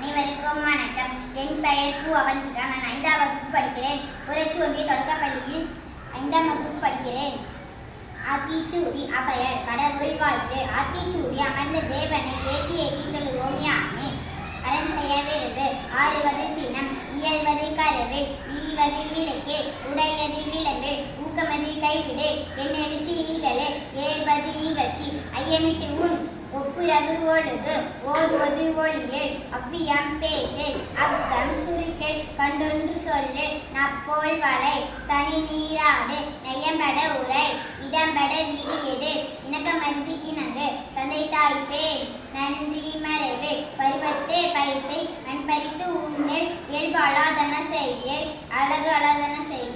அனைவருக்கும் வணக்கம். என் பெயர் பூ அவந்திகா. நான் 5ஆம் வகுப்பு படிக்கிறேன். ஊராட்சி ஒன்றிய தொடக்கப்பள்ளியில் 5ஆம் வகுப்பு படிக்கிறேன். ஆத்திச்சூடி அபயர் கடவுள் வாழ்த்து. ஆத்திச்சூடி அமர்ந்த தேவனை ஏத்தி ஏத்தி தொழுவோம் யாமே. அறம் செய்ய விரும்பு ஆடுவது சீனம் இயல்வது கரவு ஈவது விளக்கு உடையது விளம்பு ஊக்கமது கைவிடு என்னெழுத்து ஈகலே ஏற்பது ஈகழ்ச்சி ஐயமிட்டு உன் ஒப்புரவு ஒழுகு ஓதுவது ஒளியே அவ்வியம் பேசு அப்தம் சுருக்கே கண்டொன்று சொல்லு நப்போல் வளை சனி நீராடு நெய்யம்பட உரை இடம்பட விடியது இணக்கமந்து இணங்கு தந்தை தாய்ப்பே நன்றி மறைவு பருவத்தே பயிற்சை நண்பறித்து உன்னில் இயல்பு அலாதன செய்ய அழகு அலாதன செய்ய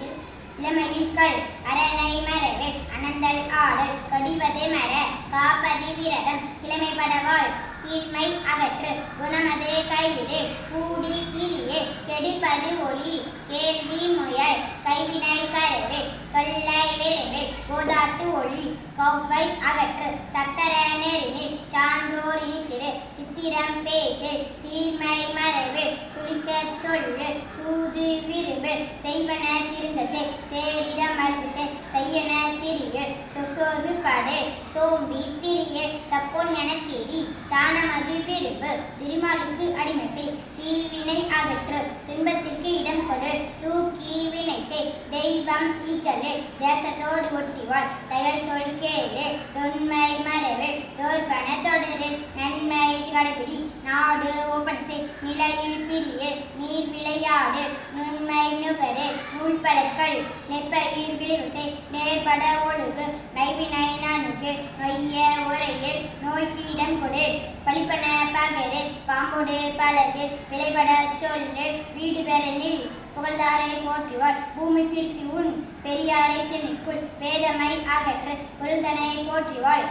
இளமையில்கள் அரணை மறைவு அனந்தல் ஆடல் கடிவதே மர காப்பதி விரதம் கிழமைப்படவாள் கீழ்மை அகற்று குணமதே கைவிடு கூடி பிரியே கெடுப்பது ஒளி கேள்வி முயல் கைவினை கரைவு கொள்ளை விரைவு போதாட்டு ஒளி கவ்வை அகற்று சக்கர நெறினில் சான்றோர் இனித்திரு சித்திரம் பேசு சீர்மை மறைவு சுழிக்க சொல்லு சூது விரும்பு செய்வன திருந்தச்சே சேரிட மருந்து செய்யன திரிய சொசோது படு சோம்பி திரிய தப்பொன் என திரி தானமது விரும்பு திருமாலுக்கு அடிமை செய் தீவினை அகற்று துன்பத்திற்கு இடம் கொடு தூக்கி வினை செய் தெய்வம் ஈகலே தேசத்தோடு ஒட்டிவாள் தயல் சொல் கேளு தொன்மை மறைவு தோற்பன தொடரு நன்மை கடைபிடி நாடு ஒப்பன செய் நிலையில் பிரிய நீர் விளையாடு நுண்மை நுகரு நூல் பழக்கள் நெற்பயிர் விளைவு செய் நேர்பட ஒழுகு நைவினை நானுக்கு நொய்ய உரையில் நோய்க்கு இடம் கொடு பழிப்பன பகரு பாம்பொடு பழகு விளைபட சொல்லு வீடு பெறனில் புகழ்ந்தாரை போற்றுவார் பூமி திருத்தி உன் பெரியாரை திணிக்குள் வேதமை அகற்று பொருள்தனை போற்றுவாள்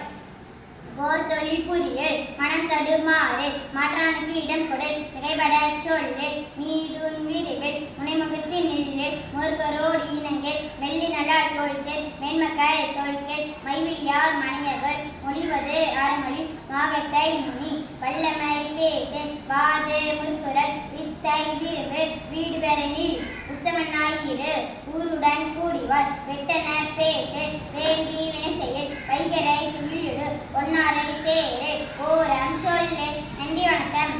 ஓர் தொழில் புரிய மனம் தடுமாறு மாற்றானுக்கு இடம் கொடு மிகைபட சொல்லு மீதுன் விரிவில் முனைமுகத்து நில்லு முருகரோடு இணங்கு மெல்லி நல்லால் தோல்சேர் மேன்மக்காய சொல்கள் மைவிலியார் மணியர்கள் மொழிவது அறமொழி மாகத்தை முனி வல்லமை பேசு வாது முற்குரல் வித்தை விரும்பு வீடு பெறனில் உத்தமனாயிரு ஊருடன் கூடிவாள் வெட்டன பேசு வேண்டி வினை செயல் வைகரை துயிலிடு ஒன்னாரை தேரு ஓரம் சொல்லு. நன்றி, வணக்கம்.